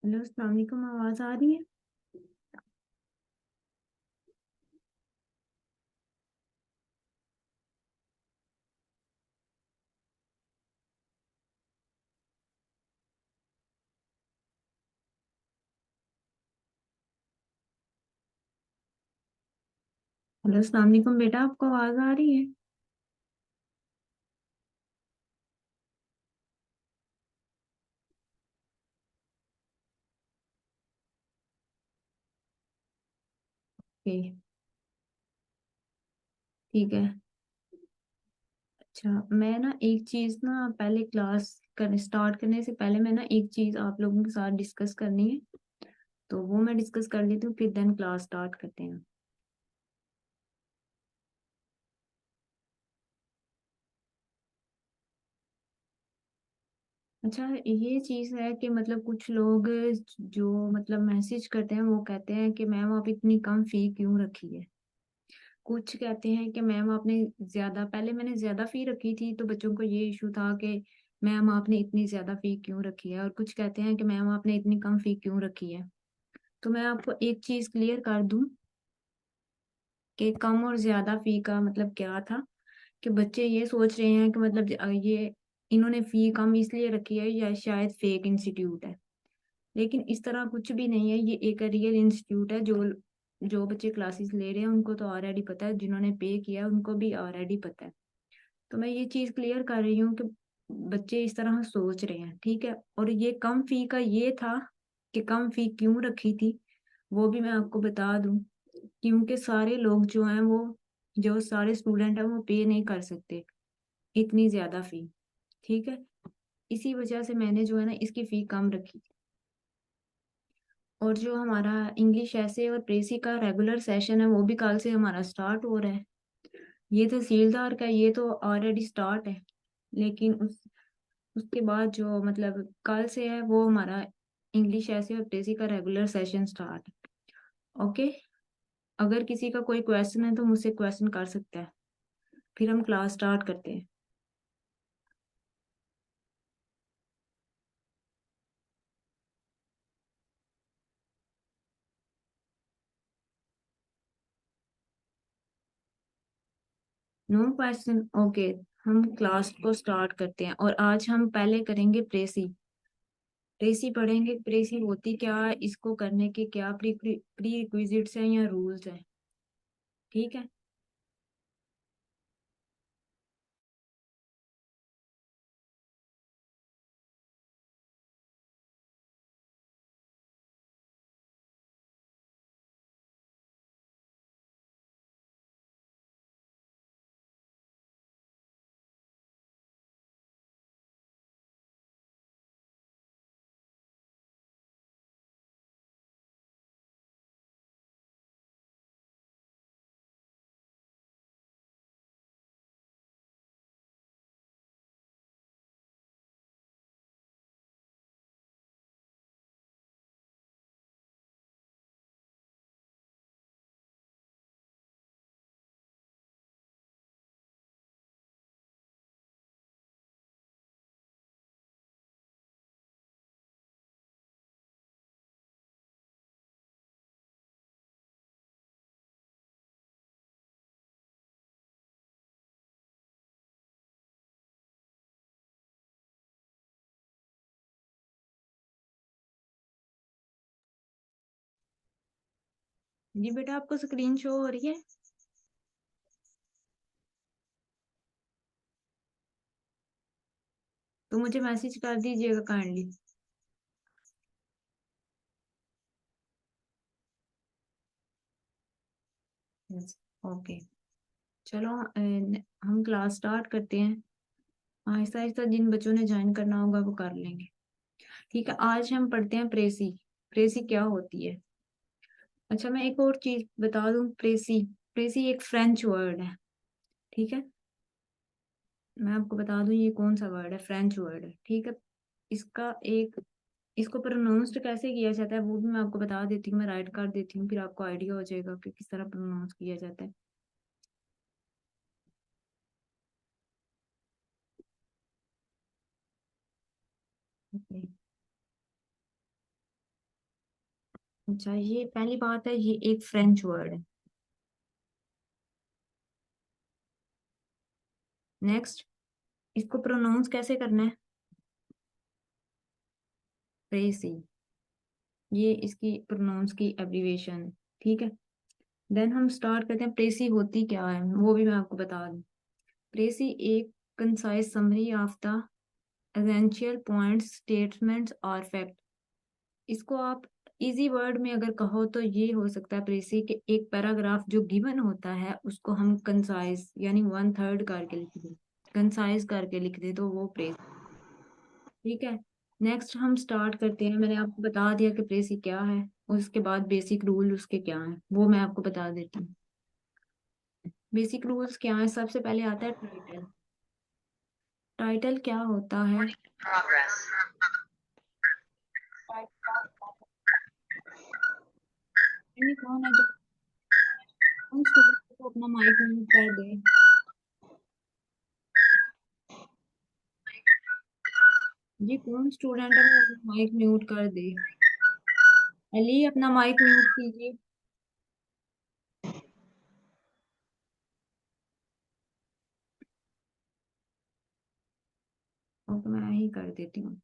Hello, अस्सलाम वालेकुम। आवाज आ रही है? हेलो, अस्सलाम वालेकुम बेटा, आपको आवाज आ रही है? ओके। ठीक है। अच्छा, मैं ना एक चीज ना पहले क्लास कर स्टार्ट करने से पहले मैं ना एक चीज आप लोगों के साथ डिस्कस करनी है। तो वो मैं डिस्कस कर लेती हूँ, फिर देन क्लास स्टार्ट करते हैं। अच्छा, ये चीज है कि मतलब कुछ लोग जो मतलब मैसेज करते हैं वो कहते हैं कि मैम आप इतनी कम फी क्यों रखी है। कुछ कहते हैं कि मैम आपने ज्यादा, पहले मैंने ज्यादा फी रखी थी तो बच्चों को ये इशू था कि मैम आपने इतनी ज्यादा फी क्यों रखी है, और कुछ कहते हैं कि मैम आपने इतनी कम फी क्यों रखी है। तो मैं आपको एक चीज क्लियर कर दूं कि कम और ज्यादा फी का मतलब क्या था। कि बच्चे ये सोच रहे हैं कि मतलब ये इन्होंने फी कम इसलिए रखी है या शायद फेक इंस्टीट्यूट है। लेकिन इस तरह कुछ भी नहीं है, ये एक रियल इंस्टीट्यूट है। जो जो बच्चे क्लासेस ले रहे हैं उनको तो ऑलरेडी पता है, जिन्होंने पे किया है उनको भी ऑलरेडी पता है। तो मैं ये चीज क्लियर कर रही हूँ कि बच्चे इस तरह सोच रहे हैं, ठीक है। और ये कम फी का ये था कि कम फी क्यों रखी थी, वो भी मैं आपको बता दूं। क्योंकि सारे लोग जो हैं वो, जो सारे स्टूडेंट हैं वो पे नहीं कर सकते इतनी ज्यादा फी, ठीक है। इसी वजह से मैंने जो है ना इसकी फी कम रखी। और जो हमारा इंग्लिश ऐसे और प्रेसी का रेगुलर सेशन है वो भी कल से हमारा स्टार्ट हो रहा है। ये तहसीलदार का ये तो ऑलरेडी स्टार्ट है, लेकिन उसके बाद जो मतलब कल से है वो हमारा इंग्लिश ऐसे और प्रेसी का रेगुलर सेशन स्टार्ट है। ओके। अगर किसी का कोई क्वेश्चन है तो मुझसे क्वेश्चन कर सकता है, फिर हम क्लास स्टार्ट करते हैं। No question, okay. हम क्लास को स्टार्ट करते हैं और आज हम पहले करेंगे प्रेसी। प्रेसी पढ़ेंगे। प्रेसी होती क्या है, इसको करने के क्या प्री प्री रिक्विजिट्स हैं या रूल्स हैं, ठीक है। जी बेटा, आपको स्क्रीन शो हो रही है? तो मुझे मैसेज कर दीजिएगा काइंडली। यस। ओके। चलो, हम क्लास स्टार्ट करते हैं। आहिस्ता आहिस्ता जिन बच्चों ने ज्वाइन करना होगा वो कर लेंगे। ठीक है, आज हम पढ़ते हैं प्रेसी। प्रेसी क्या होती है? अच्छा, मैं एक और चीज बता दूं। प्रेसी, प्रेसी एक फ्रेंच वर्ड है, ठीक है। मैं आपको बता दूं ये कौन सा वर्ड है, फ्रेंच वर्ड है, ठीक है। इसका एक, इसको प्रोनाउंस्ड कैसे किया जाता है वो भी मैं आपको बता देती हूँ, मैं राइट कर देती हूँ, फिर आपको आइडिया हो जाएगा कि किस तरह प्रोनाउंस किया जाता है। Okay. अच्छा, ये पहली बात है, ये एक फ्रेंच वर्ड है। नेक्स्ट, इसको प्रोनाउंस कैसे करना है? प्रेसी। ये इसकी प्रोनाउंस की एब्रीविएशन है। ठीक है, देन हम स्टार्ट करते हैं। प्रेसी होती क्या है वो भी मैं आपको बता दूं। प्रेसी एक concise summary of the essential points, statements और फैक्ट। इसको आप इजी वर्ड में अगर कहो तो ये हो सकता है प्रेसी के एक पैराग्राफ जो गिवन होता है उसको हम कंसाइज यानी वन थर्ड करके लिख दें, कंसाइज करके लिख दे तो वो प्रेस। ठीक है, नेक्स्ट हम स्टार्ट करते हैं। मैंने आपको बता दिया कि प्रेसी क्या है, उसके बाद बेसिक रूल उसके क्या हैं वो मैं आपको बता देती हूँ। बेसिक रूल्स क्या है? सबसे पहले आता है टाइटल। टाइटल क्या होता है? टाइटल कौन है जो उन स्टूडेंट को अपना माइक म्यूट कर दे? ये कौन स्टूडेंट है वो अपना माइक म्यूट कर दे? अली, अपना माइक म्यूट कीजिए। और तो मैं ही कर देती हूँ।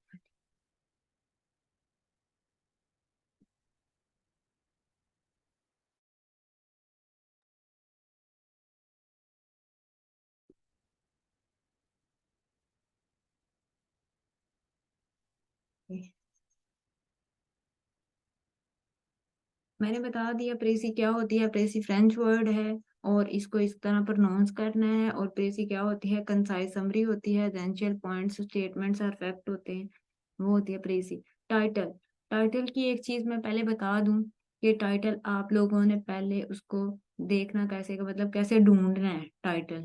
मैंने बता दिया प्रेसी क्या होती है। प्रेसी फ्रेंच वर्ड है और इसको इस तरह प्रोनाउंस करना है। और प्रेसी क्या होती है? कंसाइज समरी होती है, एसेंशियल पॉइंट्स, स्टेटमेंट्स और फैक्ट होते हैं, वो होती है प्रेसी। टाइटल। टाइटल की एक चीज मैं पहले बता दूं कि टाइटल आप लोगों ने पहले उसको देखना कैसे का मतलब कैसे ढूंढना है टाइटल,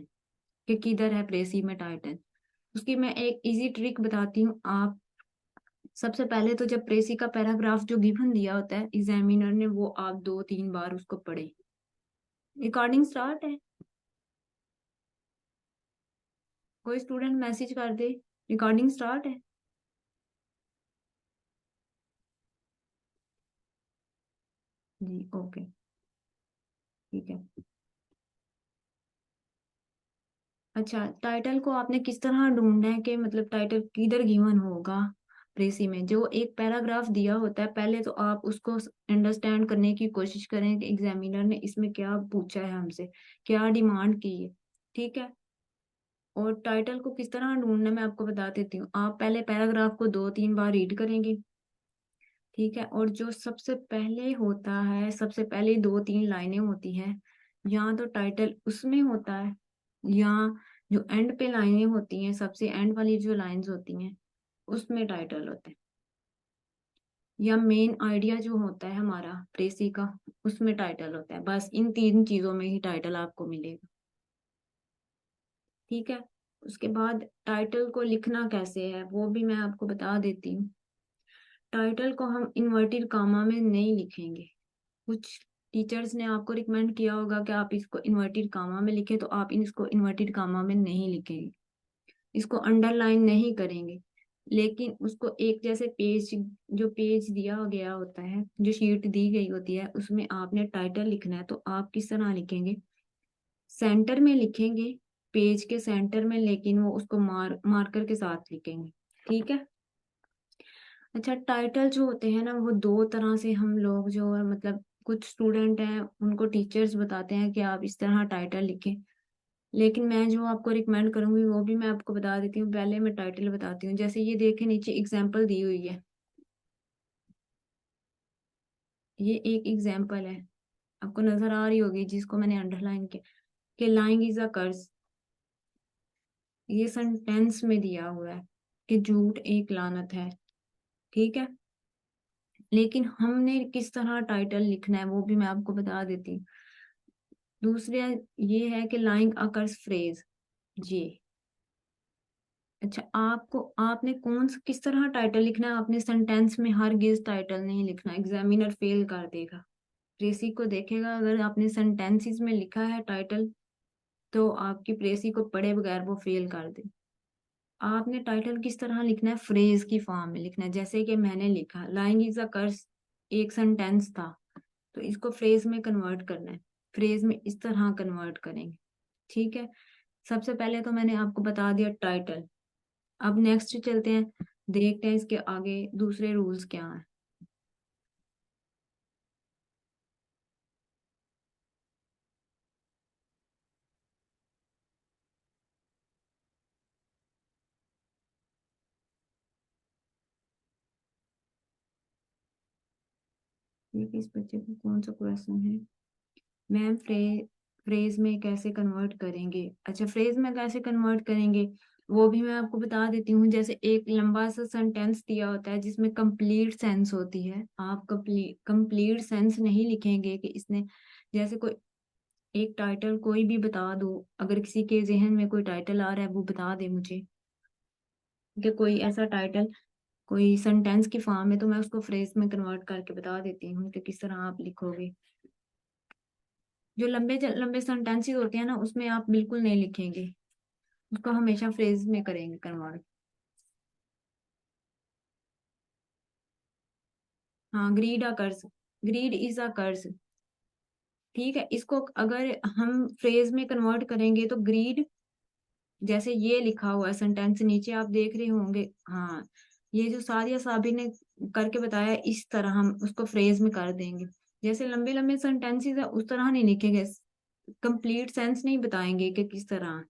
कि किधर है प्रेसी में टाइटल। उसकी मैं एक इजी ट्रिक बताती हूँ। आप सबसे पहले तो जब प्रेसी का पैराग्राफ जो गिवन दिया होता है एग्जामिनर ने, वो आप दो तीन बार उसको पढ़े। रिकॉर्डिंग स्टार्ट है। कोई स्टूडेंट मैसेज कर दे, रिकॉर्डिंग स्टार्ट है। जी ओके, ठीक है। अच्छा, टाइटल को आपने किस तरह ढूंढना है कि मतलब टाइटल किधर गिवन होगा? प्रेसी में जो एक पैराग्राफ दिया होता है, पहले तो आप उसको अंडरस्टैंड करने की कोशिश करें कि एग्जामिनर ने इसमें क्या पूछा है हमसे, क्या डिमांड की है। ठीक है, और टाइटल को किस तरह ढूंढना है मैं आपको बता देती हूँ। आप पहले पैराग्राफ को दो तीन बार रीड करेंगे। ठीक है, और जो सबसे पहले होता है, सबसे पहले दो तीन लाइनें होती हैं, या तो टाइटल उसमें होता है, या जो एंड पे लाइनें होती हैं, सबसे एंड वाली जो लाइंस होती हैं उसमें टाइटल होते हैं, या मेन आइडिया जो होता है हमारा प्रेसी का उसमें टाइटल होता है। बस इन तीन चीजों में ही टाइटल आपको मिलेगा। ठीक है, उसके बाद टाइटल को लिखना कैसे है वो भी मैं आपको बता देती हूँ। टाइटल को हम इन्वर्टेड कामा में नहीं लिखेंगे। कुछ टीचर्स ने आपको रिकमेंड किया होगा कि आप इसको इन्वर्टेड कामा में लिखें, तो आप इसको इन्वर्टेड कामा में नहीं लिखेंगे, इसको अंडरलाइन नहीं करेंगे। लेकिन उसको एक जैसे पेज, जो पेज दिया गया होता है, जो शीट दी गई होती है, उसमें आपने टाइटल लिखना है तो आप किस तरह लिखेंगे? सेंटर में लिखेंगे, पेज के सेंटर में, लेकिन वो उसको मार्कर के साथ लिखेंगे। ठीक है। अच्छा, टाइटल जो होते हैं ना, वो दो तरह से हम लोग जो है मतलब कुछ स्टूडेंट हैं उनको टीचर्स बताते हैं कि आप इस तरह टाइटल लिखें, लेकिन मैं जो आपको रिकमेंड करूंगी वो भी मैं आपको बता देती हूँ। पहले मैं टाइटल बताती हूँ। जैसे ये देखें, नीचे एग्जाम्पल दी हुई है, ये एक एग्जाम्पल है, आपको नजर आ रही होगी जिसको मैंने अंडरलाइन किया, कि लाइंग इज अ कर्स। ये सेंटेंस में दिया हुआ है कि झूठ एक लानत है। ठीक है, लेकिन हमने किस तरह टाइटल लिखना है वो भी मैं आपको बता देती हूँ। दूसरा ये है कि लाइंग अकर्स फ्रेज, ये। अच्छा, आपको आपने किस तरह टाइटल लिखना है? आपने सेंटेंस में हर गिज टाइटल नहीं लिखना, एग्जामिनर फेल कर देगा। प्रेसी को देखेगा अगर आपने सेंटेंसेस में लिखा है टाइटल, तो आपकी प्रेसी को पढ़े बगैर वो फेल कर दे। आपने टाइटल किस तरह लिखना है? फ्रेज की फॉर्म में लिखना है, जैसे कि मैंने लिखा लाइंग इज अ कर्स, एक सेंटेंस था, तो इसको फ्रेज में कन्वर्ट करना है। फ्रेज में इस तरह कन्वर्ट करेंगे। ठीक है, सबसे पहले तो मैंने आपको बता दिया टाइटल। अब नेक्स्ट चलते हैं, देखते हैं इसके आगे दूसरे रूल्स क्या हैं। देखिए इस बच्चे को कौन सा क्वेश्चन है। मैम फ्रेज में कैसे कन्वर्ट करेंगे? अच्छा, फ्रेज में कैसे कन्वर्ट करेंगे वो भी मैं आपको बता देती हूँ। जैसे एक लंबा सा सेंटेंस दिया होता है जिसमें कंप्लीट सेंस होती है, आप कंप्लीट सेंस नहीं लिखेंगे कि इसने, जैसे कोई एक टाइटल कोई भी बता दो, अगर किसी के जहन में कोई टाइटल आ रहा है वो बता दे मुझे कि कोई ऐसा टाइटल कोई सेंटेंस की फॉर्म है, तो मैं उसको फ्रेज में कन्वर्ट करके बता देती हूँ कि किस तरह आप लिखोगे। जो लंबे लंबे सेंटेंसेस होते हैं ना, उसमें आप बिल्कुल नहीं लिखेंगे, उसको हमेशा फ्रेज में करेंगे कन्वर्ट। हाँ, ग्रीड अ कर्ज, ग्रीड इज अ कर्ज। ठीक है, इसको अगर हम फ्रेज में कन्वर्ट करेंगे तो ग्रीड, जैसे ये लिखा हुआ है सेंटेंस नीचे आप देख रहे होंगे, हाँ, ये जो सादिया साबी ने करके बताया इस तरह हम उसको फ्रेज में कर देंगे। जैसे लंबे लंबे सेंटेंसेस है उस तरह नहीं लिखेंगे, कंप्लीट सेंस नहीं बताएंगे कि किस तरह।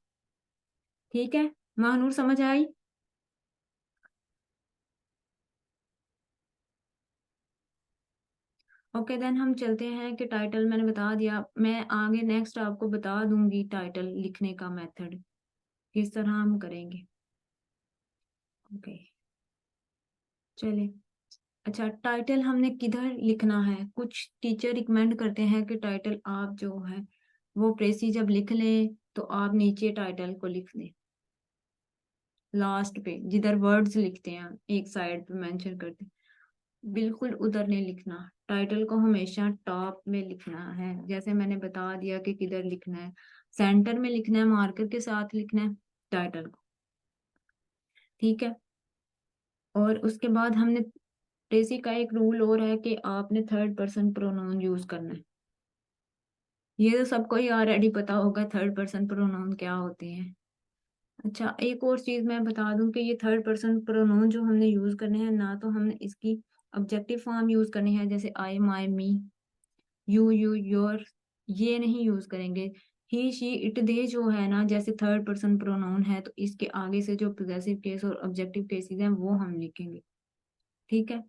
ठीक है, महानूर समझ आई? ओके देन, हम चलते हैं कि टाइटल मैंने बता दिया, मैं आगे नेक्स्ट आपको बता दूंगी टाइटल लिखने का मेथड किस तरह हम करेंगे। ओके, चलिए। अच्छा, टाइटल हमने किधर लिखना है? कुछ टीचर रिकमेंड करते हैं कि टाइटल आप जो है वो प्रेसी जब लिख लें तो आप नीचे टाइटल को लिख दें, लास्ट पे जिधर वर्ड्स लिखते हैं एक साइड पे मेंशन करते हैं, बिल्कुल उधर नहीं लिखना। टाइटल को हमेशा टॉप में लिखना है, जैसे मैंने बता दिया कि किधर लिखना है, सेंटर में लिखना है, मार्कर के साथ लिखना है टाइटल को। ठीक है, और उसके बाद हमने ट्रेसी का एक रूल और है कि आपने थर्ड पर्सन प्रोनाउन यूज करना है। ये तो सबको ही ऑलरेडी पता होगा थर्ड पर्सन प्रोनाउन क्या होते हैं। अच्छा, एक और चीज मैं बता दूं कि ये थर्ड पर्सन प्रोनाउन जो हमने यूज करने हैं ना, तो हमने इसकी ऑब्जेक्टिव फॉर्म यूज करनी है, जैसे आई माई मी, यू योर, ये नहीं यूज करेंगे। ही शी इट दे जो है ना, जैसे थर्ड पर्सन प्रोनाउन है तो इसके आगे से जो पोजेसिव केस और ऑब्जेक्टिव केसेस हैं वो हम लिखेंगे। ठीक है,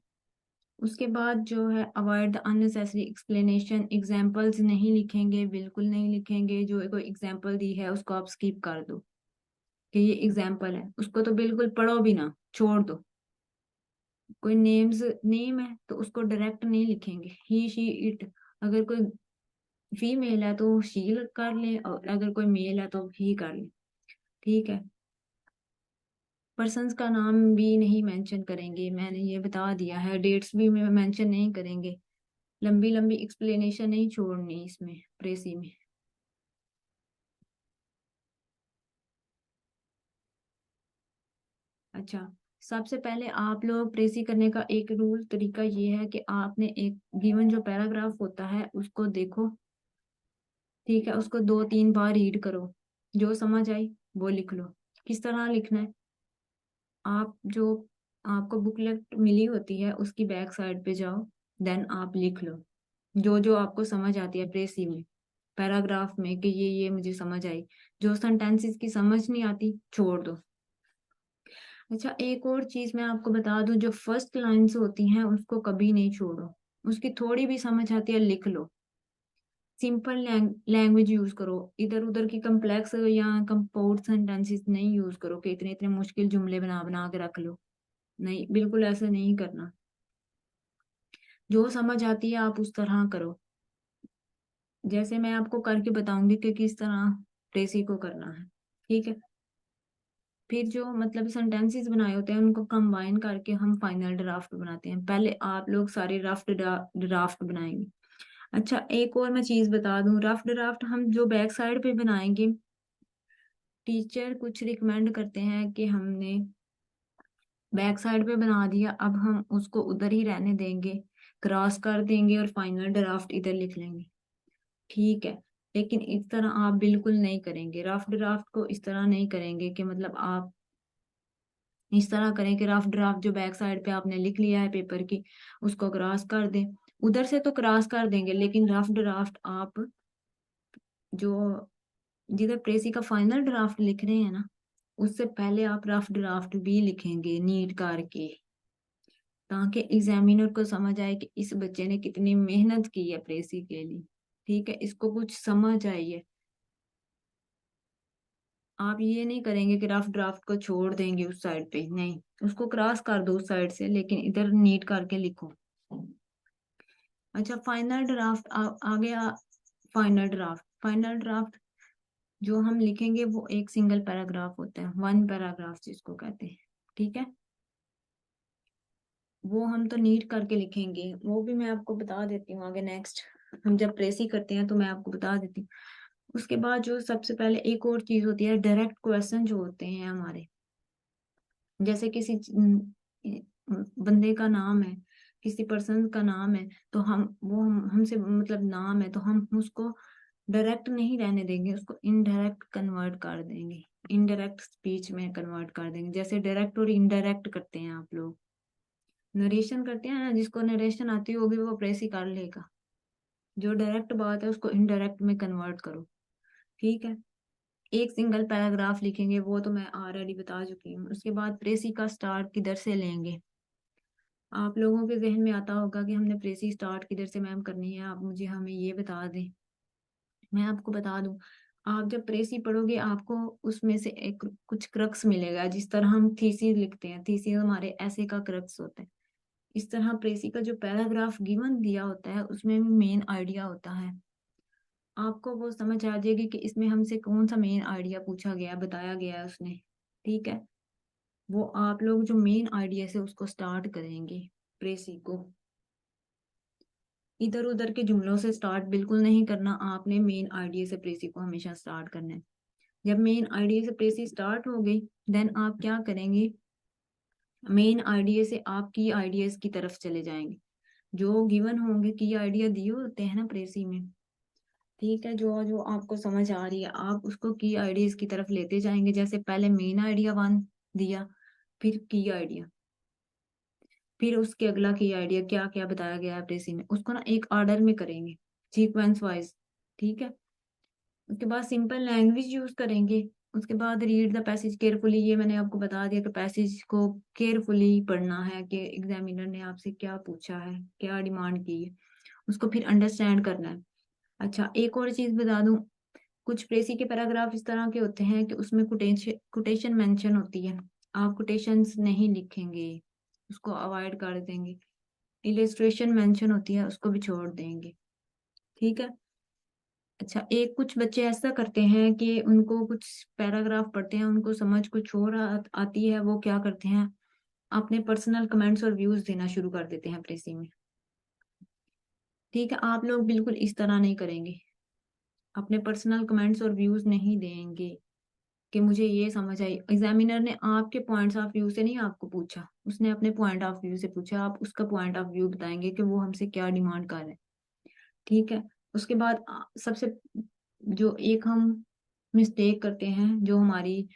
उसके बाद जो है avoid the unnecessary explanation, examples नहीं लिखेंगे, बिल्कुल नहीं लिखेंगे। जो कोई एग्जाम्पल दी है उसको आप स्किप कर दो कि ये एग्जाम्पल है, उसको तो बिल्कुल पढ़ो भी ना, छोड़ दो। कोई नेम है तो उसको डायरेक्ट नहीं लिखेंगे, ही शी इट। अगर कोई फीमेल है तो शी कर ले, और अगर कोई मेल है तो ही कर ले। ठीक है, पर्सन्स का नाम भी नहीं मेंशन करेंगे, मैंने ये बता दिया है। डेट्स भी मेंशन नहीं करेंगे। लंबी लंबी एक्सप्लेनेशन नहीं छोड़नी इसमें प्रेसी में। अच्छा, सबसे पहले आप लोग प्रेसी करने का एक रूल तरीका ये है कि आपने एक गिवन जो पैराग्राफ होता है उसको देखो। ठीक है, उसको 2-3 बार रीड करो, जो समझ आई वो लिख लो। किस तरह लिखना है, आप जो आपको बुकलेट मिली होती है उसकी बैक साइड पे जाओ, देन आप लिख लो जो जो आपको समझ आती है प्रेसी में, पैराग्राफ में, कि ये मुझे समझ आई। जो सेंटेंसेस की समझ नहीं आती छोड़ दो। अच्छा, एक और चीज मैं आपको बता दूं, जो फर्स्ट लाइन्स होती हैं उसको कभी नहीं छोड़ो, उसकी थोड़ी भी समझ आती है लिख लो। सिंपल लैंग्वेज यूज करो, इधर उधर की कम्प्लेक्स या कंपाउंड सेंटेंसेस नहीं यूज करो कि इतने इतने मुश्किल जुमले बना बना के रख लो। नहीं, बिल्कुल ऐसा नहीं करना। जो समझ आती है आप उस तरह करो, जैसे मैं आपको करके बताऊंगी कि किस तरह ट्रेसी को करना है। ठीक है, फिर जो मतलब सेंटेंसेस बनाए होते हैं उनको कंबाइन करके हम फाइनल ड्राफ्ट बनाते हैं। पहले आप लोग सारे रफ ड्राफ्ट बनाएंगे। अच्छा, एक और मैं चीज बता दूं, रफ ड्राफ्ट हम जो बैक साइड पे बनाएंगे, टीचर कुछ रिकमेंड करते हैं कि हमने बैक साइड पे बना दिया, अब हम उसको उधर ही रहने देंगे, क्रॉस कर देंगे और फाइनल ड्राफ्ट इधर लिख लेंगे। ठीक है, लेकिन इस तरह आप बिल्कुल नहीं करेंगे। रफ ड्राफ्ट को इस तरह नहीं करेंगे कि मतलब आप इस तरह करें कि रफ ड्राफ्ट जो बैक साइड पे आपने लिख लिया है पेपर की, उसको क्रॉस कर दें। उधर से तो क्रॉस कर देंगे, लेकिन रफ ड्राफ्ट आप जो जिधर प्रेसी का फाइनल ड्राफ्ट लिख रहे हैं ना, उससे पहले आप रफ ड्राफ्ट भी लिखेंगे नीट करके, ताकि एग्जामिनर को समझ आए कि इस बच्चे ने कितनी मेहनत की है प्रेसी के लिए। ठीक है, इसको कुछ समझ आई है। आप ये नहीं करेंगे कि रफ ड्राफ्ट को छोड़ देंगे उस साइड पे, नहीं, उसको क्रॉस कर दो उस साइड से, लेकिन इधर नीट करके लिखो। अच्छा, फाइनल ड्राफ्ट आ गया। फाइनल ड्राफ्ट जो हम लिखेंगे वो एक सिंगल पैराग्राफ होता है, वन पैराग्राफ जिसको कहते हैं। ठीक है, वो हम तो नीट करके लिखेंगे, वो भी मैं आपको बता देती हूँ आगे नेक्स्ट। हम जब प्रेसी करते हैं तो मैं आपको बता देती हूँ। उसके बाद जो सबसे पहले एक और चीज होती है, डायरेक्ट क्वेश्चन जो होते हैं हमारे, जैसे किसी बंदे का नाम है, किसी पर्सन का नाम है, तो हमसे मतलब नाम है, तो हम उसको डायरेक्ट नहीं रहने देंगे, उसको इनडायरेक्ट कन्वर्ट कर देंगे, इनडायरेक्ट स्पीच में कन्वर्ट कर देंगे। जैसे डायरेक्ट और इनडायरेक्ट करते हैं आप लोग, नरेशन करते हैं ना, जिसको नरेशन आती होगी वो प्रेस ही कर लेगा। जो डायरेक्ट बात है उसको इनडायरेक्ट में कन्वर्ट करो। ठीक है, एक सिंगल पैराग्राफ लिखेंगे, वो तो मैं ऑलरेडी बता चुकी हूँ। उसके बाद प्रेसी का स्टार्ट किधर से लेंगे। आप लोगों के जहन में आता होगा कि हमने प्रेसी स्टार्ट किधर से मैम करनी है, आप मुझे हमें ये बता दें। मैं आपको बता दूं, आप जब प्रेसी पढ़ोगे आपको उसमें से एक कुछ क्रक्स मिलेगा। जिस तरह हम थीसिस लिखते हैं, थीसिस हमारे ऐसे का क्रक्स होता है, इस तरह प्रेसी का जो पैराग्राफ गिवन दिया होता है उसमें भी मेन आइडिया होता है। आपको वो समझ आ जाएगी कि इसमें हमसे कौन सा मेन आइडिया पूछा गया, बताया गया है उसने। ठीक है, वो आप लोग जो मेन आइडिया से उसको स्टार्ट करेंगे प्रेसी को। इधर उधर के जुमलों से स्टार्ट बिल्कुल नहीं करना, आपने मेन आइडिया से प्रेसी को हमेशा स्टार्ट करना है। जब मेन आइडिया से प्रेसी स्टार्ट हो गई, देन आप क्या करेंगे, मेन आइडिया से आप की आइडियाज की तरफ चले जाएंगे। जो गिवन होंगे, की आइडिया दिए होते हैं ना प्रेसी में, ठीक है, जो जो आपको समझ आ रही है आप उसको की आइडियाज की तरफ लेते जाएंगे। जैसे पहले मेन आइडिया वन दिया, फिर की आइडिया, फिर उसके अगला की आइडिया, क्या क्या बताया गया है प्रेसी में, उसको ना एक ऑर्डर में करेंगे, सीक्वेंस वाइज। ठीक है, उसके बाद सिंपल लैंग्वेज यूज करेंगे। उसके बाद रीड द पैसेज केयरफुली, ये मैंने आपको बता दिया कि पैसेज को केयरफुली पढ़ना है, कि एग्जामिनर ने आपसे क्या पूछा है, क्या डिमांड की है, उसको फिर अंडरस्टैंड करना है। अच्छा, एक और चीज बता दूं, कुछ प्रेसी के पैराग्राफ इस तरह के होते हैं कि उसमें कोटेशन मेंशन होती है, आप कोटेशंस नहीं लिखेंगे, उसको अवॉइड कर देंगे। इलिस्ट्रेशन मेंशन होती है, उसको भी छोड़ देंगे। ठीक है। अच्छा, एक कुछ बच्चे ऐसा करते हैं कि उनको कुछ पैराग्राफ पढ़ते हैं, उनको समझ कुछ और आती है, वो क्या करते हैं, अपने पर्सनल कमेंट्स और व्यूज देना शुरू कर देते हैं प्रेसी में। ठीक है, आप लोग बिल्कुल इस तरह नहीं करेंगे, अपने पर्सनल कमेंट्स और व्यूज नहीं देंगे कि मुझे ये समझ आई। एग्जामिनर ने आपके पॉइंट्स ऑफ व्यू से नहीं आपको पूछा, उसने अपने पॉइंट ऑफ व्यू से पूछा, आप उसका पॉइंट ऑफ व्यू बताएंगे कि वो हमसे क्या डिमांड कर रहे हैं। ठीक है, उसके बाद सबसे जो एक हम मिस्टेक करते हैं, जो हमारी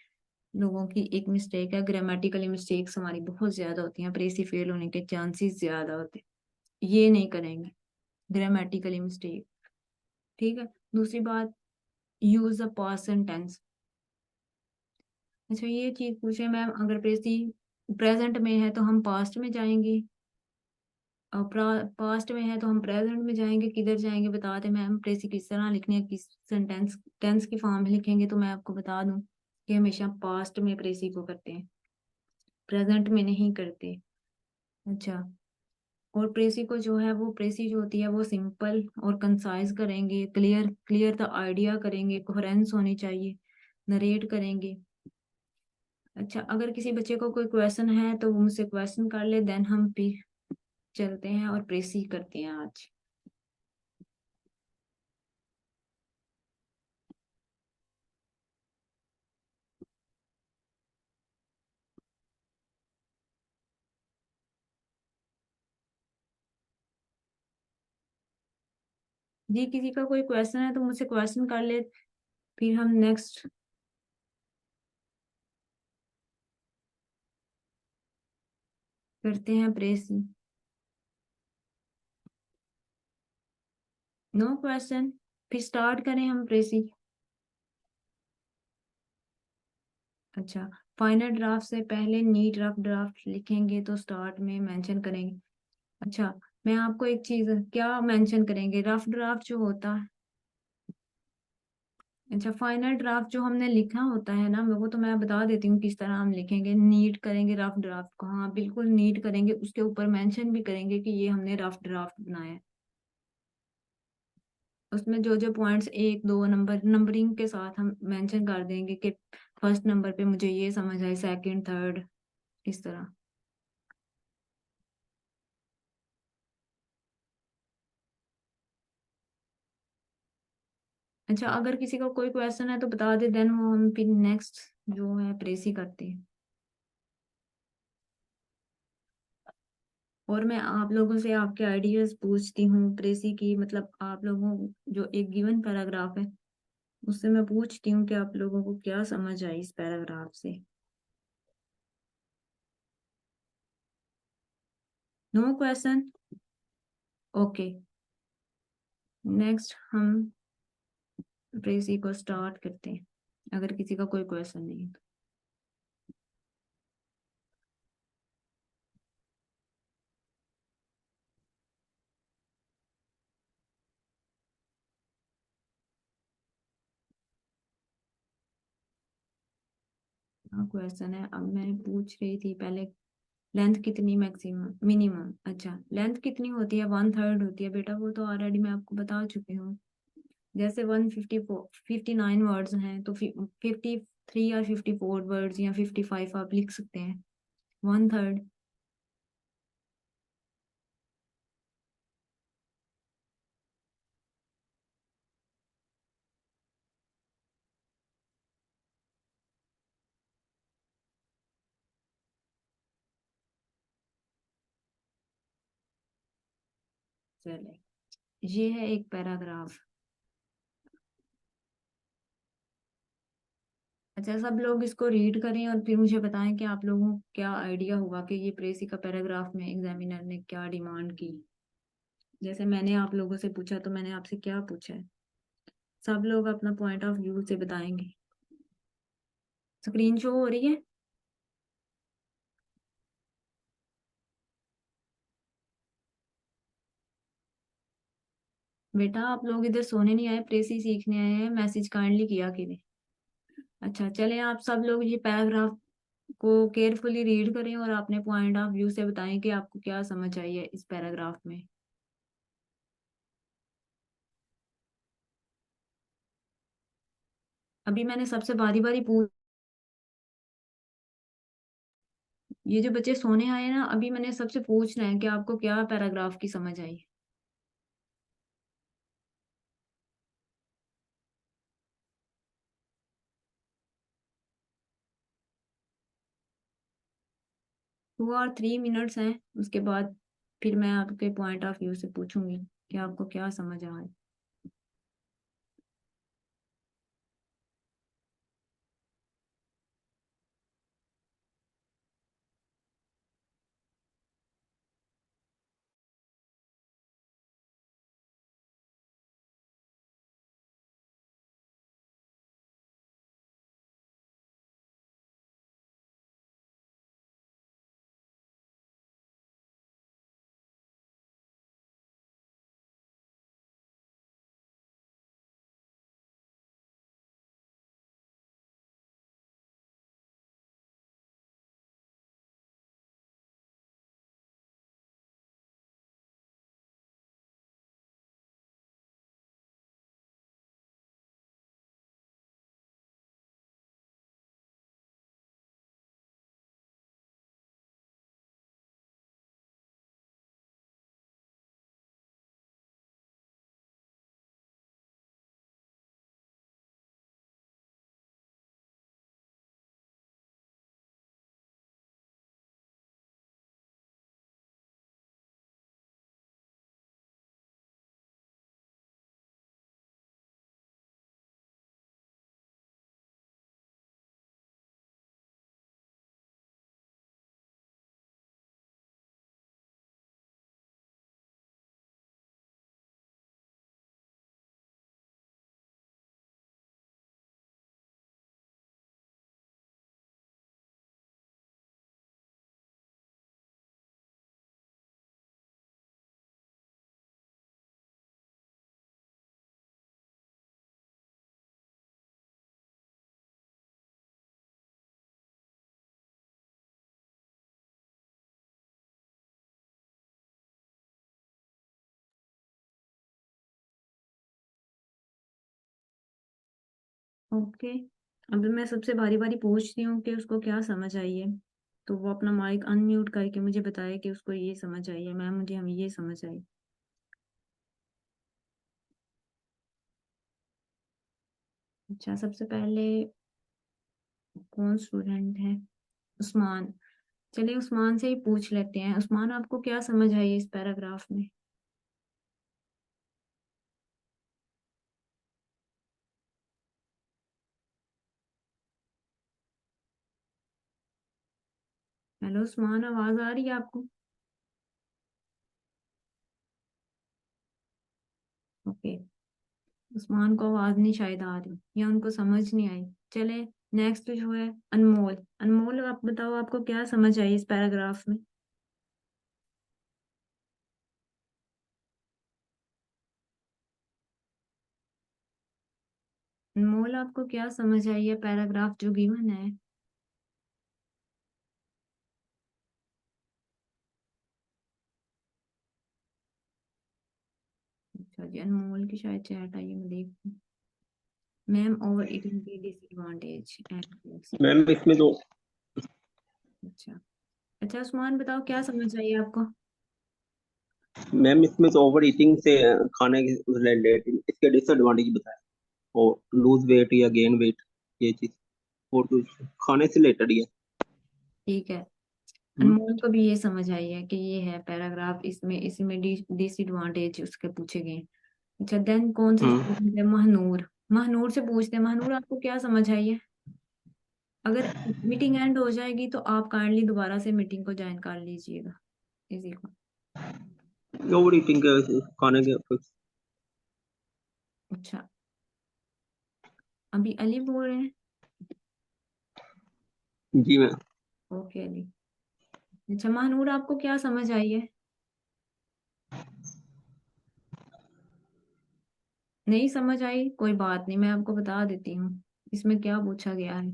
लोगों की एक मिस्टेक है, ग्रामेटिकली मिस्टेक्स हमारी बहुत ज्यादा होती हैं, प्रेसी फेल होने के चांसेस ज्यादा होते हैं, ये नहीं करेंगे ग्रामेटिकली मिस्टेक। ठीक है, दूसरी बात, यूज द पास्ट टेंस। अच्छा, ये चीज पूछे मैम, अगर प्रेसी प्रेजेंट में है तो हम पास्ट में जाएंगे, और पास्ट में है तो हम प्रेजेंट में जाएंगे, किधर जाएंगे बता दें मैम, प्रेसी किस तरह लिखनी है, किस सेंटेंस टेंस की फॉर्म में लिखेंगे, तो मैं आपको बता दूं कि हमेशा पास्ट में प्रेसी को करते हैं, प्रेजेंट में नहीं करते। अच्छा, और प्रेसी को जो है, वो प्रेसी जो होती है वो सिंपल और कंसाइज करेंगे, क्लियर क्लियर द आइडिया करेंगे, कोहेरेंस होनी चाहिए, नरेट करेंगे। अच्छा, अगर किसी बच्चे को कोई क्वेश्चन है तो वो मुझसे क्वेश्चन कर ले, देन हम फिर चलते हैं और प्रेसी करते हैं आज। जी किसी का कोई क्वेश्चन है तो मुझसे क्वेश्चन कर ले, फिर हम नेक्स्ट करते हैं प्रेसी। नो क्वेश्चन, फिर स्टार्ट करें हम प्रेसी। अच्छा, फाइनल ड्राफ्ट से पहले नीट रफ ड्राफ्ट लिखेंगे तो स्टार्ट में मेंशन करेंगे। अच्छा, मैं आपको एक चीज क्या मेंशन करेंगे, रफ ड्राफ्ट जो होता है। अच्छा, फाइनल ड्राफ्ट जो हमने लिखा होता है ना, वो तो मैं बता देती हूँ किस तरह हम लिखेंगे। नीट करेंगे रफ ड्राफ्ट को, हाँ बिल्कुल नीट करेंगे, उसके ऊपर मेंशन भी करेंगे कि ये हमने रफ ड्राफ्ट बनाया है। उसमें जो जो पॉइंट्स एक दो नंबर नंबरिंग के साथ हम मेंशन कर देंगे कि फर्स्ट नंबर पे मुझे ये समझ आए, सेकंड थर्ड, इस तरह। अच्छा, अगर किसी का कोई क्वेश्चन है तो बता दे, देन वो हम फिर नेक्स्ट जो है प्रेसी करते हैं। और मैं आप लोगों से आपके आइडियाज पूछती हूँ प्रेसी की, मतलब आप लोगों जो एक गिवन पैराग्राफ है उससे मैं पूछती हूँ कि आप लोगों को क्या समझ आई इस पैराग्राफ से। No question, okay. नेक्स्ट हम प्रेसी को स्टार्ट करते हैं, अगर किसी का कोई क्वेश्चन नहीं है तो। हाँ क्वेश्चन है, अब मैं पूछ रही थी पहले, लेंथ कितनी मैक्सिमम मिनिमम, अच्छा लेंथ कितनी होती है, वन थर्ड होती है बेटा, वो तो ऑलरेडी मैं आपको बता चुकी हूँ। जैसे 154 59 वर्ड्स हैं तो 53 या 54 वर्ड्स या 55 आप लिख सकते हैं, वन थर्ड। चले, ये है एक पैराग्राफ। अच्छा, सब लोग इसको रीड करें और फिर मुझे बताएं कि आप लोगों को क्या आइडिया हुआ कि ये प्रेसी का पैराग्राफ में एग्जामिनर ने क्या डिमांड की। जैसे मैंने आप लोगों से पूछा तो मैंने आपसे क्या पूछा है, सब लोग अपना पॉइंट ऑफ व्यू से बताएंगे। स्क्रीन शो हो रही है? बेटा आप लोग इधर सोने नहीं आए, प्रेसी सीखने आए हैं, मैसेज काइंडली किया कि नहीं। अच्छा चले, आप सब लोग ये पैराग्राफ को केयरफुली रीड करें और अपने पॉइंट ऑफ व्यू से बताएं कि आपको क्या समझ आई है इस पैराग्राफ में। अभी मैंने सबसे बारी बारी पूछ, ये जो बच्चे सोने आए हैं ना, अभी मैंने सबसे पूछना है कि आपको क्या पैराग्राफ की समझ आई। 2 और 3 मिनट्स हैं, उसके बाद फिर मैं आपके पॉइंट ऑफ व्यू से पूछूंगी कि आपको क्या समझ आया। ओके, अभी मैं सबसे बारी बारी पूछती हूँ कि उसको क्या समझ आई है, तो वो अपना माइक अनम्यूट करके मुझे बताए कि उसको ये समझ आई है। मैम मुझे हम ये समझ आई। अच्छा, सबसे पहले कौन स्टूडेंट है? उस्मान। चलिए उस्मान से ही पूछ लेते हैं। उस्मान, आपको क्या समझ आई इस पैराग्राफ में? हेलो उस्मान, आवाज आ रही है आपको? ओके, उस्मान को आवाज नहीं शायद आ रही, या उनको समझ नहीं आई। चले, नेक्स्ट जो है अनमोल। अनमोल, आप बताओ आपको क्या समझ आई इस पैराग्राफ में? अनमोल, आपको क्या समझ आई है पैराग्राफ जो गिवन है? अच्छा जी, अनमोल की शायद चैट आई है, मैं देखती हूँ। मैम, ओवर ईटिंग की डिसएडवांटेज एंड। मैम इसमें तो अच्छा। अच्छा उस्मान, बताओ क्या समझ आई आपको? मैम इसमें तो ओवर ईटिंग से खाने के रिलेटेड इसके डिसएडवांटेज बताए, और लूज वेट या गेन वेट, ये चीज और कुछ खाने से रिलेटेड ही है। ठीक है, हम्म। अनमोल को भी ये समझ आई है कि ये है पैराग्राफ, इसमें इसमें डिसएडवांटेज उसके पूछे गए हैं। अच्छा, देन कौन सा हम्म। स्टूडेंट है? महनूर। महनूर से पूछते हैं, महनूर आपको क्या समझ आई है? अगर मीटिंग एंड हो जाएगी तो आप काइंडली दोबारा से मीटिंग को ज्वाइन कर लीजिएगा, इसी को। ओवर ईटिंग के खाने के अच्छा, अभी अली बोल रहे हैं। जी मैम। ओके अली। अच्छा महानूर, आपको क्या समझ आई है? नहीं समझ आई, कोई बात नहीं, मैं आपको बता देती हूँ इसमें क्या पूछा गया है।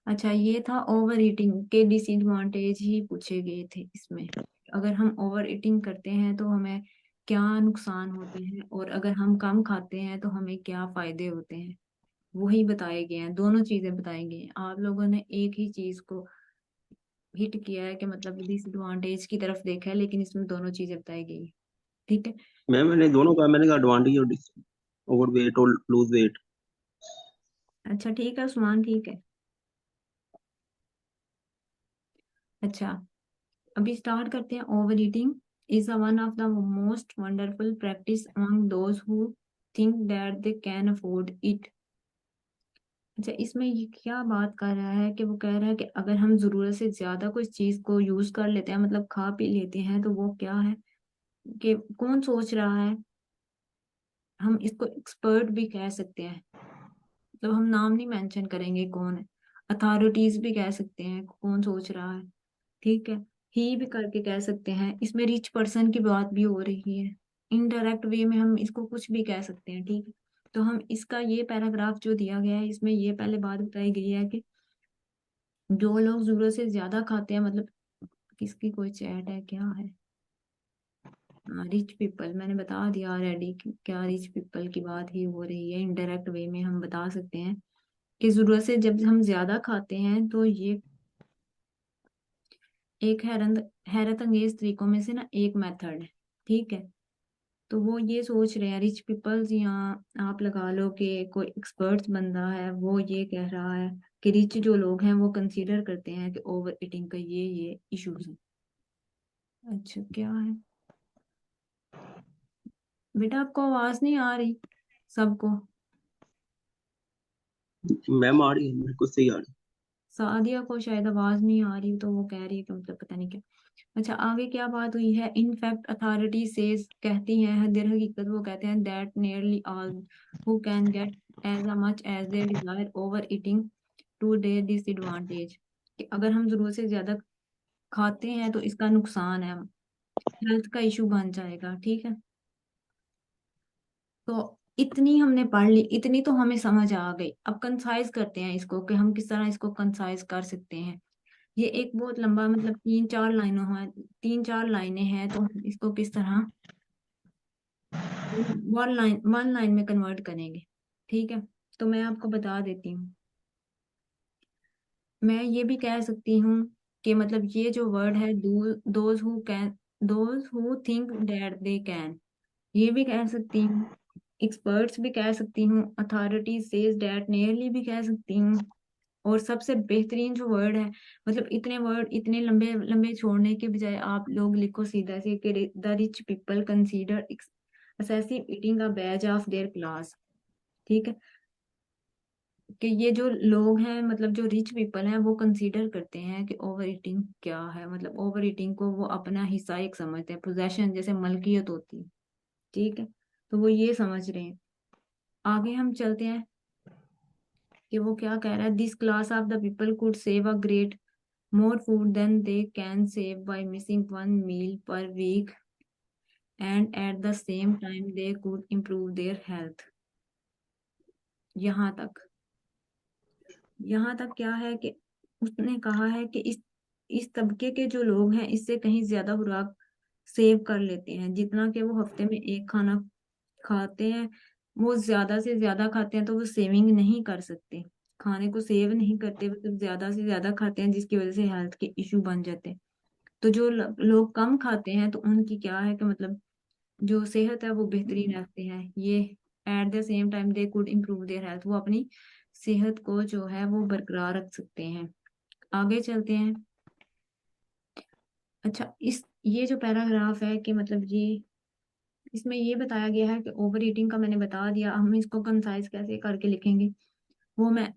अच्छा, ये था ओवर ईटिंग के डिसएडवांटेज ही पूछे गए थे इसमें। अगर हम ओवर ईटिंग करते हैं तो हमें क्या नुकसान होते हैं, और अगर हम कम खाते हैं तो हमें क्या फायदे होते हैं, वही बताए गए हैं। दोनों चीजें बताई गई हैं। आप लोगों ने एक ही चीज को हिट किया है कि मतलब डिसएडवांटेज की तरफ देखा है, लेकिन इसमें दोनों चीजें बताई गई हैं। ठीक है। मैम मैंने दोनों कहा, मैंने कहा एडवांटेज और ओवर वेट और लूज वेट। अच्छा ठीक है उस्मान, ठीक है। अच्छा, अभी स्टार्ट करते हैं। Over eating is one of the most wonderful practice among those who think that they can afford it. अच्छा, इसमें ये क्या बात कर रहा है कि वो कह रहा है कि अगर हम जरूरत से ज्यादा कोई चीज को यूज कर लेते हैं, मतलब खा पी लेते हैं, तो वो क्या है कि कौन सोच रहा है? हम इसको एक्सपर्ट भी कह सकते हैं, मतलब हम नाम नहीं मेंशन करेंगे कौन है। अथॉरिटीज भी कह सकते हैं कौन सोच रहा है। ठीक है। ही भी करके कह सकते हैं। इसमें रिच पर्सन की बात भी हो रही है। इनडायरेक्ट वे में हम इसको कुछ भी कह सकते हैं। ठीक है। तो हम इसका ये पैराग्राफ जो दिया गया है, इसमें ये पहले बात बताई गई है कि जो लोग जरूरत से ज्यादा खाते हैं, मतलब किसकी कोई चैट है क्या है? रिच पीपल, मैंने बता दिया ऑलरेडी क्या रिच पीपल की बात ही हो रही है। इनडायरेक्ट वे में हम बता सकते हैं कि जरूरत से जब हम ज्यादा खाते हैं तो ये एक हैरत अंगेज तरीकों में से ना एक मेथड है। ठीक है। तो वो ये सोच रहे हैं रिच पीपल्स, या आप लगा लो कि कोई एक्सपर्ट्स बंदा है, वो ये कह रहा है कि रिच जो लोग हैं वो कंसीडर करते हैं कि ओवर ईटिंग का ये इश्यूज है। अच्छा, क्या है बेटा, आपको आवाज नहीं आ रही सबको? मैम आ रही है, मेरे को सही आ रही सादिया को शायद आवाज नहीं आ रही, तो वो कह रही है कि मतलब पता नहीं क्या। अच्छा, आगे क्या बात हुई है? इनफैक्ट अथॉरिटी सेज, कहती हैं दर हकीकत वो कहते हैं that nearly all who can get as much as they desire overeating to their disadvantage, कि अगर हम जरूरत से ज्यादा खाते हैं तो इसका नुकसान है, हेल्थ का इशू बन जाएगा। ठीक है। तो इतनी हमने पढ़ ली, इतनी तो हमें समझ आ गई। अब कंसाइज करते हैं इसको कि हम किस तरह इसको कंसाइज कर सकते हैं। ये एक बहुत लंबा, मतलब तीन चार लाइनों है, तीन चार लाइनें हैं, तो हम इसको किस तरह वन लाइन में कन्वर्ट करेंगे। ठीक है, तो मैं आपको बता देती हूँ। मैं ये भी कह सकती हूँ कि मतलब ये जो वर्ड है, those who can, those who think that they can, ये भी कह सकती हूँ। एक्सपर्ट्स भी कह सकती हूँ। अथॉरिटी सेज दैट, नियरली भी कह सकती हूँ। और सबसे बेहतरीन जो वर्ड है, मतलब इतने वर्ड इतने लंबे लंबे छोड़ने के बजाय आप लोग लिखो सीधा से कि the rich people consider excessive eating a Baij of their class. ठीक है, कि ये जो लोग हैं, मतलब जो रिच पीपल हैं, वो कंसीडर करते हैं कि ओवर ईटिंग क्या है, मतलब ओवर ईटिंग को वो अपना हिस्सा एक समझते हैं, पोजेशन जैसे मलकियत होती है। ठीक है, तो वो ये समझ रहे हैं। आगे हम चलते हैं कि वो क्या कह रहा है। This class of the people could save a great more food than they can save by missing one meal per week, and at the same time they could improve their health। यहाँ तक, यहाँ तक क्या है कि उसने कहा है कि इस तबके के जो लोग हैं इससे कहीं ज्यादा खुराक सेव कर लेते हैं, जितना कि वो हफ्ते में एक खाना खाते हैं, वो ज्यादा से ज्यादा खाते हैं, तो वो सेविंग नहीं कर सकते, खाने को सेव नहीं करते, मतलब ज्यादा से ज्यादा खाते हैं, जिसकी वजह से हेल्थ के इशू बन जाते हैं। तो जो लोग कम खाते हैं तो उनकी क्या है कि मतलब जो सेहत है वो बेहतरीन रखते हैं। ये at the same time they could improve their health, वो अपनी सेहत को जो है वो बरकरार रख सकते हैं। आगे चलते हैं। अच्छा, इस ये जो पैराग्राफ है कि मतलब ये इसमें ये बताया गया है कि ओवर ईटिंग का मैंने बता दिया, हम इसको कंसाइज कैसे करके लिखेंगे वो मैं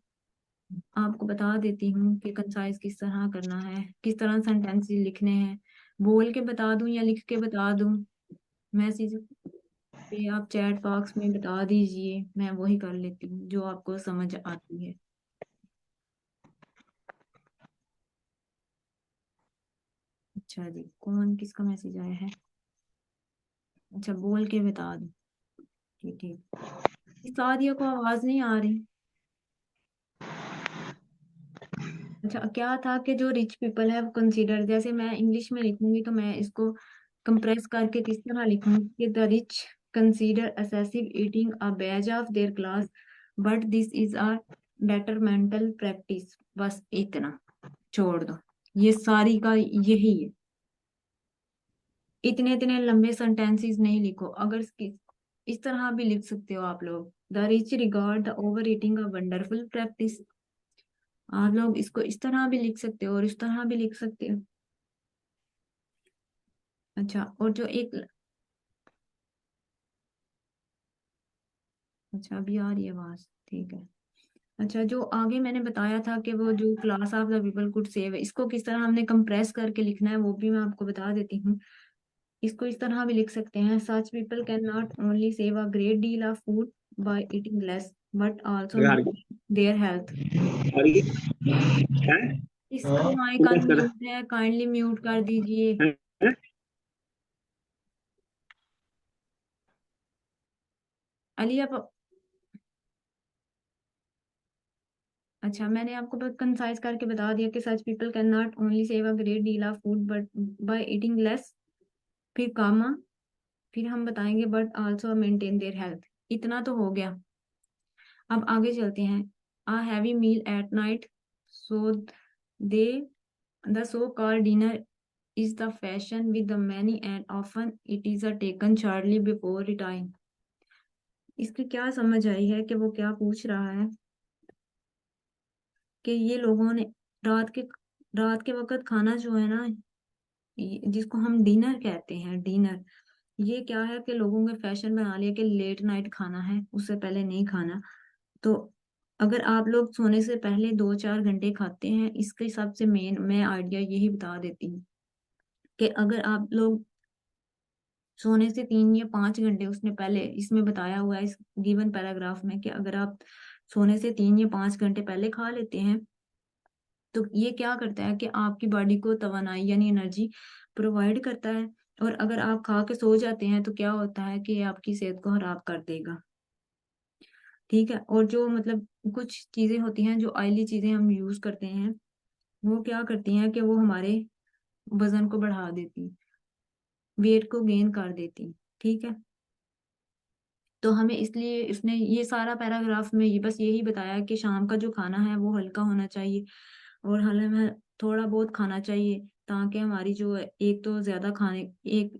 आपको बता देती हूँ कि कंसाइज किस तरह करना है, किस तरह सेंटेंस लिखने हैं। बोल के बता दूं या लिख के बता दूं, मैसेज पे आप चैट बॉक्स में बता दीजिए, मैं वही कर लेती हूँ जो आपको समझ आती है। अच्छा जी, कौन किसका मैसेज आया है? अच्छा, बोल के बता दूं। ठीक ठीक। इस सादिया को आवाज नहीं आ रही। अच्छा, क्या था कि जो रिच पीपल है वो कंसीडर, जैसे मैं इंग्लिश में लिखूंगी तो मैं इसको कंप्रेस करके किस तरह लिखूंगी कि the rich consider excessive eating a Baij of their class, but this is a डेट्रिमेंटल practice. बस इतना, छोड़ दो, ये सारी का यही है। इतने इतने लंबे सेंटेंसेस नहीं लिखो। अगर इस तरह भी लिख सकते हो आप लोग, the rich regard the over eating a wonderful practice. आप लोग इसको इस तरह भी लिख सकते हो और इस तरह भी लिख सकते हो। अच्छा, और जो एक, अच्छा अभी आ रही है आवाज, ठीक है। अच्छा, जो आगे मैंने बताया था कि वो जो class of the people could save, इसको किस तरह हमने कंप्रेस करके लिखना है वो भी मैं आपको बता देती हूँ। इसको इस तरह भी लिख सकते हैं, सच people can not only save a great deal of food by eating less, but also यार देयर हेल्थ। और ये है इसका माइक प्रेस कर अनम्यूट है, काइंडली म्यूट कर दीजिए। है? अली आप, अच्छा मैंने आपको बस कंसाइज करके बता दिया कि such people can not only save a great deal of food but by eating less, फिर कामा, फिर हम बताएंगे but also maintain their health. इतना तो हो गया। अब आगे चलते हैं। A heavy meal at night, so they the so called dinner is the fashion with the many and often it is a taken shortly before retiring। इसकी क्या समझ आई है कि वो क्या पूछ रहा है कि ये लोगों ने रात के रात के वक्त खाना जो है ना, जिसको हम डिनर कहते हैं, डिनर, ये क्या है कि लोगों ने फैशन बना लिया कि लेट नाइट खाना है, उससे पहले नहीं खाना। तो अगर आप लोग सोने से पहले 2-4 घंटे खाते हैं, इसके हिसाब से मेन मैं आइडिया यही बता देती हूँ कि अगर आप लोग सोने से 3 या 5 घंटे, उसने पहले इसमें बताया हुआ है इस गिवन पैराग्राफ में कि अगर आप सोने से 3 या 5 घंटे पहले खा लेते हैं तो ये क्या करता है कि आपकी बॉडी को तवानाई यानी एनर्जी प्रोवाइड करता है। और अगर आप खा के सो जाते हैं तो क्या होता है कि ये आपकी सेहत को खराब कर देगा। ठीक है, और जो मतलब कुछ चीजें होती हैं, जो ऑयली चीजें हम यूज करते हैं, वो क्या करती हैं कि वो हमारे वजन को बढ़ा देती, वेट को गेन कर देती। ठीक है, तो हमें इसलिए इसने ये सारा पैराग्राफ में ये बस यही बताया कि शाम का जो खाना है वो हल्का होना चाहिए, और हमें थोड़ा बहुत खाना चाहिए, ताकि हमारी जो एक तो ज्यादा खाने एक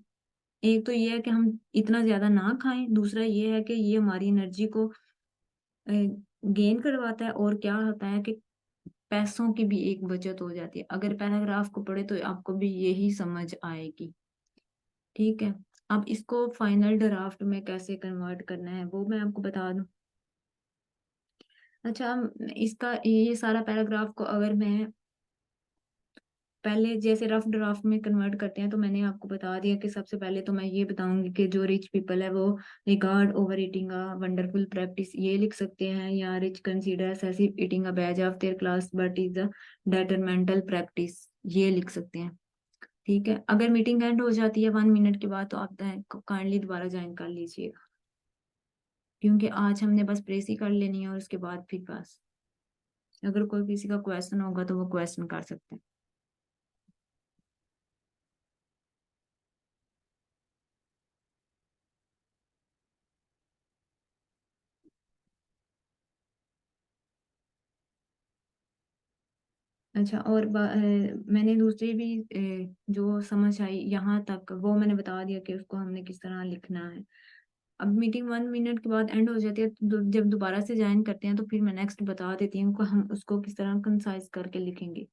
एक तो ये है कि हम इतना ज्यादा ना खाएं, दूसरा ये है कि ये हमारी एनर्जी को गेन करवाता है, और क्या होता है कि पैसों की भी एक बचत हो जाती है। अगर पैराग्राफ को पढ़े तो आपको भी यही समझ आएगी। ठीक है, अब इसको फाइनल ड्राफ्ट में कैसे कन्वर्ट करना है वो मैं आपको बता दूं। अच्छा, इसका ये सारा पैराग्राफ को अगर मैं पहले जैसे रफ ड्राफ्ट में कन्वर्ट करते हैं, तो मैंने आपको बता दिया कि सबसे पहले तो मैं ये बताऊंगी कि जो रिच पीपल है वो regard over eating a wonderful practice, ये लिख सकते हैं, या rich consider excessive eating a Baij of their class but is a डेट्रिमेंटल practice, ये लिख सकते हैं। ठीक है, अगर मीटिंग एंड हो जाती है 1 मिनट के बाद तो आप काइंडली दोबारा ज्वाइन कर लीजिएगा, क्योंकि आज हमने बस प्रेस ही कर लेनी है, और उसके बाद फिर बस अगर कोई किसी का क्वेश्चन होगा तो वो क्वेश्चन कर सकते हैं। अच्छा, और मैंने दूसरी भी जो समझ आई यहाँ तक वो मैंने बता दिया कि उसको हमने किस तरह लिखना है। अब मीटिंग 1 मिनट के बाद एंड हो जाती है, तो जब दोबारा से ज्वाइन करते हैं तो फिर मैं नेक्स्ट बता देती हूँ कि हम उसको किस तरह कंसाइज करके लिखेंगे।